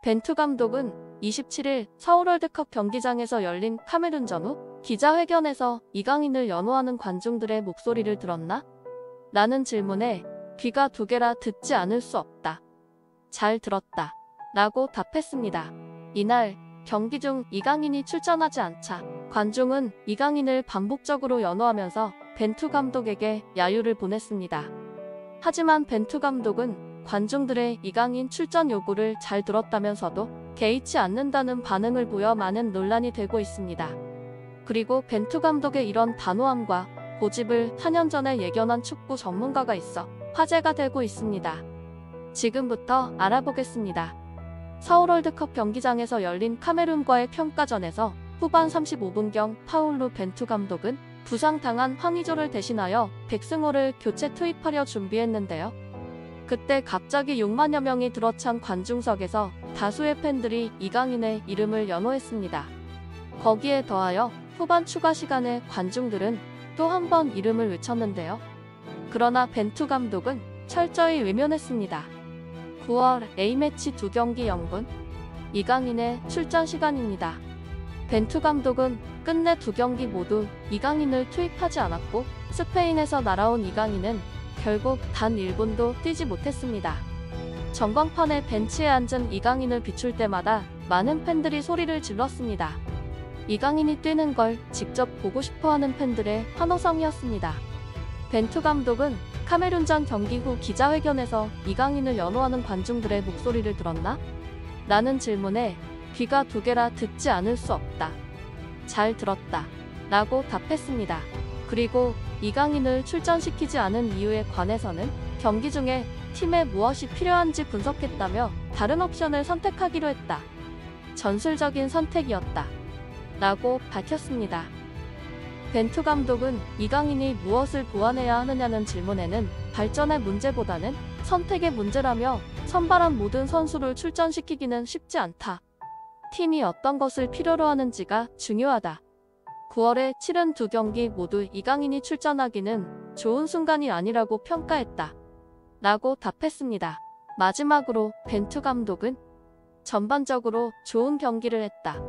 벤투 감독은 27일 서울 월드컵 경기장에서 열린 카메룬전 후 기자회견에서 이강인을 연호하는 관중들의 목소리를 들었나? 라는 질문에 귀가 두 개라 듣지 않을 수 없다. 잘 들었다. 라고 답했습니다. 이날 경기 중 이강인이 출전하지 않자 관중은 이강인을 반복적으로 연호하면서 벤투 감독에게 야유를 보냈습니다. 하지만 벤투 감독은 관중들의 이강인 출전 요구를 잘 들었다면서도 개의치 않는다는 반응을 보여 많은 논란이 되고 있습니다. 그리고 벤투 감독의 이런 단호함과 고집을 4년 전에 예견한 축구 전문가가 있어 화제가 되고 있습니다. 지금부터 알아보겠습니다. 서울 월드컵 경기장에서 열린 카메룬과의 평가전에서 후반 35분경 파울루 벤투 감독은 부상당한 황의조를 대신하여 백승호를 교체 투입하려 준비했는데요. 그때 갑자기 6만여 명이 들어찬 관중석에서 다수의 팬들이 이강인의 이름을 연호했습니다. 거기에 더하여 후반 추가 시간에 관중들은 또 한 번 이름을 외쳤는데요. 그러나 벤투 감독은 철저히 외면했습니다. 9월 A매치 2경기 0분 이강인의 출전 시간입니다. 벤투 감독은 끝내 2경기 모두 이강인을 투입하지 않았고 스페인에서 날아온 이강인은 결국 단 1분도 뛰지 못했습니다. 전광판에 벤치에 앉은 이강인을 비출 때마다 많은 팬들이 소리를 질렀습니다. 이강인이 뛰는 걸 직접 보고 싶어하는 팬들의 환호성이었습니다. 벤투 감독은 카메룬전 경기 후 기자회견에서 이강인을 연호하는 관중들의 목소리를 들었나? 라는 질문에 귀가 두 개라 듣지 않을 수 없다. 잘 들었다. 라고 답했습니다. 그리고 이강인을 출전시키지 않은 이유에 관해서는 경기 중에 팀에 무엇이 필요한지 분석했다며 다른 옵션을 선택하기로 했다. 전술적인 선택이었다. 라고 밝혔습니다. 벤투 감독은 이강인이 무엇을 보완해야 하느냐는 질문에는 발전의 문제보다는 선택의 문제라며 선발한 모든 선수를 출전시키기는 쉽지 않다. 팀이 어떤 것을 필요로 하는지가 중요하다. 9월에 치른 2경기 모두 이강인이 출전하기는 좋은 순간이 아니라고 평가했다. 라고 답했습니다. 마지막으로 벤투 감독은 전반적으로 좋은 경기를 했다.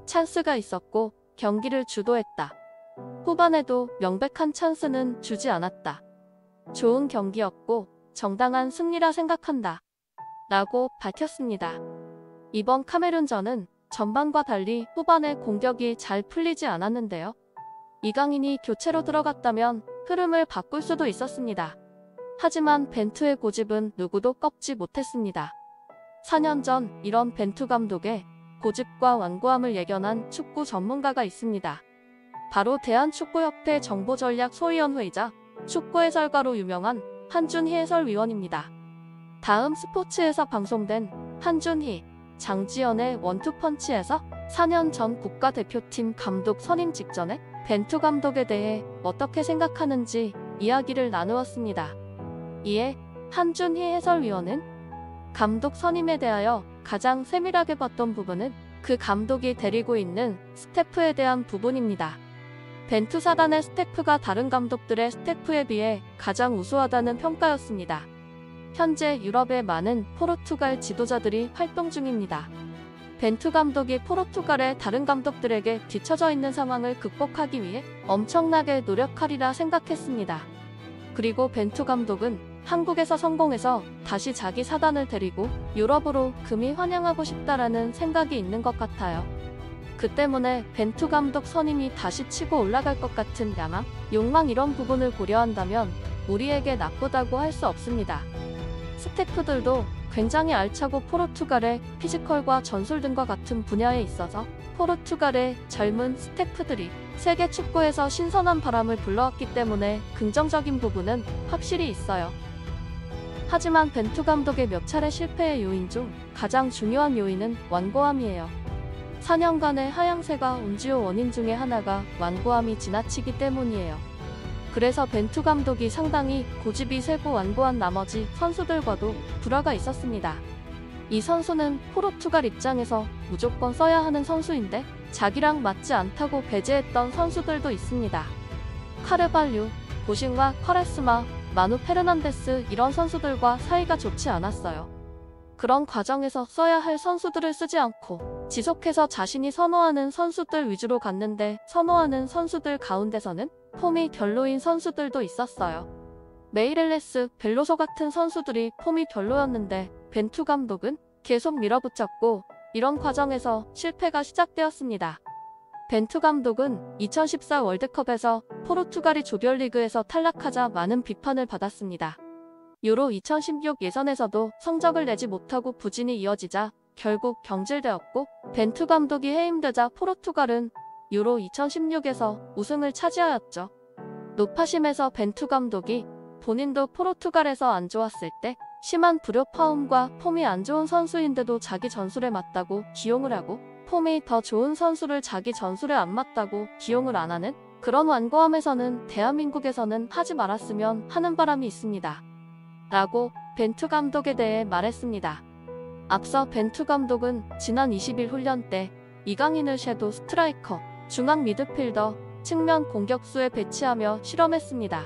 찬스가 있었고 경기를 주도했다. 후반에도 명백한 찬스는 주지 않았다. 좋은 경기였고 정당한 승리라 생각한다. 라고 밝혔습니다. 이번 카메룬전은 전반과 달리 후반에 공격이 잘 풀리지 않았는데요. 이강인이 교체로 들어갔다면 흐름을 바꿀 수도 있었습니다. 하지만 벤투의 고집은 누구도 꺾지 못했습니다. 4년 전 이런 벤투 감독의 고집과 완고함을 예견한 축구 전문가가 있습니다. 바로 대한축구협회 정보전략소위원회이자 축구 해설가로 유명한 한준희 해설위원입니다. 다음 스포츠에서 방송된 한준희, 장지연의 원투펀치에서 4년 전 국가대표팀 감독 선임 직전에 벤투 감독에 대해 어떻게 생각하는지 이야기를 나누었습니다. 이에 한준희 해설위원은 감독 선임에 대하여 가장 세밀하게 봤던 부분은 그 감독이 데리고 있는 스태프에 대한 부분입니다. 벤투 사단의 스태프가 다른 감독들의 스태프에 비해 가장 우수하다는 평가였습니다. 현재 유럽의 많은 포르투갈 지도자들이 활동 중입니다. 벤투 감독이 포르투갈의 다른 감독들에게 뒤처져 있는 상황을 극복하기 위해 엄청나게 노력하리라 생각했습니다. 그리고 벤투 감독은 한국에서 성공해서 다시 자기 사단을 데리고 유럽으로 금이 환영하고 싶다라는 생각이 있는 것 같아요. 그 때문에 벤투 감독 선임이 다시 치고 올라갈 것 같은 야망, 욕망 이런 부분을 고려한다면 우리에게 나쁘다고 할 수 없습니다. 스태프들도 굉장히 알차고 포르투갈의 피지컬과 전술 등과 같은 분야에 있어서 포르투갈의 젊은 스태프들이 세계 축구에서 신선한 바람을 불러왔기 때문에 긍정적인 부분은 확실히 있어요. 하지만 벤투 감독의 몇 차례 실패의 요인 중 가장 중요한 요인은 완고함이에요. 4년간의 하향세가 온 주요 원인 중에 하나가 완고함이 지나치기 때문이에요. 그래서 벤투 감독이 상당히 고집이 세고 완고한 나머지 선수들과도 불화가 있었습니다. 이 선수는 포르투갈 입장에서 무조건 써야 하는 선수인데 자기랑 맞지 않다고 배제했던 선수들도 있습니다. 카르발류, 보싱과 쿼레스마, 마누 페르난데스 이런 선수들과 사이가 좋지 않았어요. 그런 과정에서 써야 할 선수들을 쓰지 않고 지속해서 자신이 선호하는 선수들 위주로 갔는데 선호하는 선수들 가운데서는 폼이 별로인 선수들도 있었어요. 메이렐레스, 벨로소 같은 선수들이 폼이 별로였는데 벤투 감독은 계속 밀어붙였고 이런 과정에서 실패가 시작되었습니다. 벤투 감독은 2014 월드컵에서 포르투갈이 조별리그에서 탈락하자 많은 비판을 받았습니다. 유로 2016 예선에서도 성적을 내지 못하고 부진이 이어지자 결국 경질되었고 벤투 감독이 해임되자 포르투갈은 유로 2016에서 우승을 차지하였죠. 노파심에서 벤투 감독이 본인도 포르투갈에서 안 좋았을 때 심한 불협화음과 폼이 안 좋은 선수인데도 자기 전술에 맞다고 기용을 하고 폼이 더 좋은 선수를 자기 전술에 안 맞다고 기용을 안 하는 그런 완고함에서는 대한민국에서는 하지 말았으면 하는 바람이 있습니다. 라고 벤투 감독에 대해 말했습니다. 앞서 벤투 감독은 지난 20일 훈련 때 이강인을 섀도우 스트라이커, 중앙 미드필더, 측면 공격수에 배치하며 실험했습니다.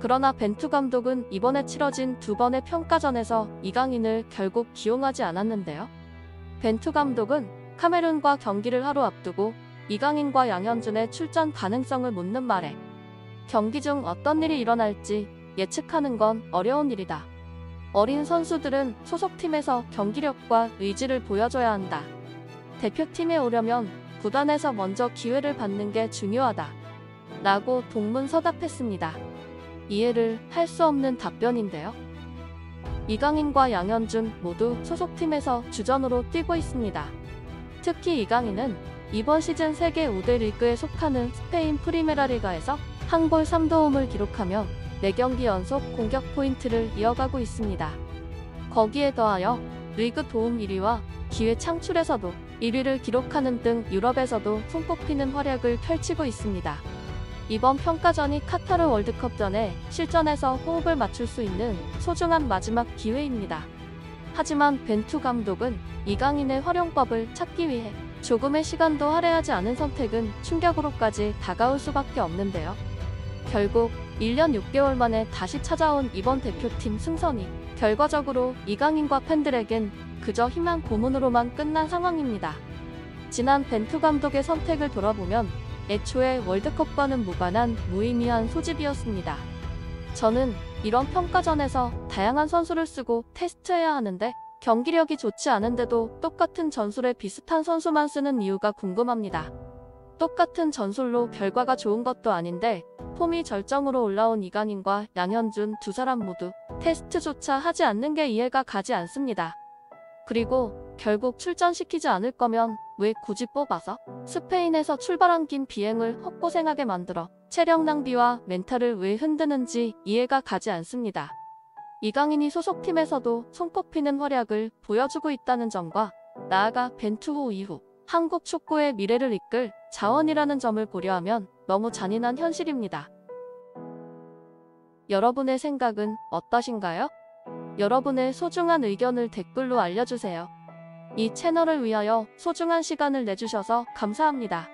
그러나 벤투 감독은 이번에 치러진 두 번의 평가전에서 이강인을 결국 기용하지 않았는데요. 벤투 감독은 카메룬과 경기를 하루 앞두고 이강인과 양현준의 출전 가능성을 묻는 말에 경기 중 어떤 일이 일어날지 예측하는 건 어려운 일이다. 어린 선수들은 소속팀에서 경기력과 의지를 보여줘야 한다. 대표팀에 오려면 구단에서 먼저 기회를 받는 게 중요하다. 라고 동문서답했습니다. 이해를 할 수 없는 답변인데요. 이강인과 양현준 모두 소속팀에서 주전으로 뛰고 있습니다. 특히 이강인은 이번 시즌 세계 5대 리그에 속하는 스페인 프리메라리가에서 한 골 3도움을 기록하며 4경기 연속 공격 포인트를 이어가고 있습니다. 거기에 더하여 리그 도움 1위와 기회 창출에서도 1위를 기록하는 등 유럽에서도 손꼽히는 활약을 펼치고 있습니다. 이번 평가전이 카타르 월드컵 전에 실전에서 호흡을 맞출 수 있는 소중한 마지막 기회입니다. 하지만 벤투 감독은 이강인의 활용법을 찾기 위해 조금의 시간도 할애하지 않은 선택은 충격으로까지 다가올 수밖에 없는데요. 결국 1년 6개월 만에 다시 찾아온 이번 대표팀 승선이 결과적으로 이강인과 팬들에겐 그저 희망 고문으로만 끝난 상황입니다. 지난 벤투 감독의 선택을 돌아보면 애초에 월드컵과는 무관한 무의미한 소집이었습니다. 저는 이런 평가전에서 다양한 선수를 쓰고 테스트해야 하는데 경기력이 좋지 않은데도 똑같은 전술에 비슷한 선수만 쓰는 이유가 궁금합니다. 똑같은 전술로 결과가 좋은 것도 아닌데 폼이 절정으로 올라온 이강인과 양현준 두 사람 모두 테스트조차 하지 않는 게 이해가 가지 않습니다. 그리고 결국 출전시키지 않을 거면 왜 굳이 뽑아서 스페인에서 출발한 긴 비행을 헛고생하게 만들어 체력 낭비와 멘탈을 왜 흔드는지 이해가 가지 않습니다. 이강인이 소속팀에서도 손꼽히는 활약을 보여주고 있다는 점과 나아가 벤투 이후 한국 축구의 미래를 이끌 자원이라는 점을 고려하면 너무 잔인한 현실입니다. 여러분의 생각은 어떠신가요? 여러분의 소중한 의견을 댓글로 알려주세요. 이 채널을 위하여 소중한 시간을 내주셔서 감사합니다.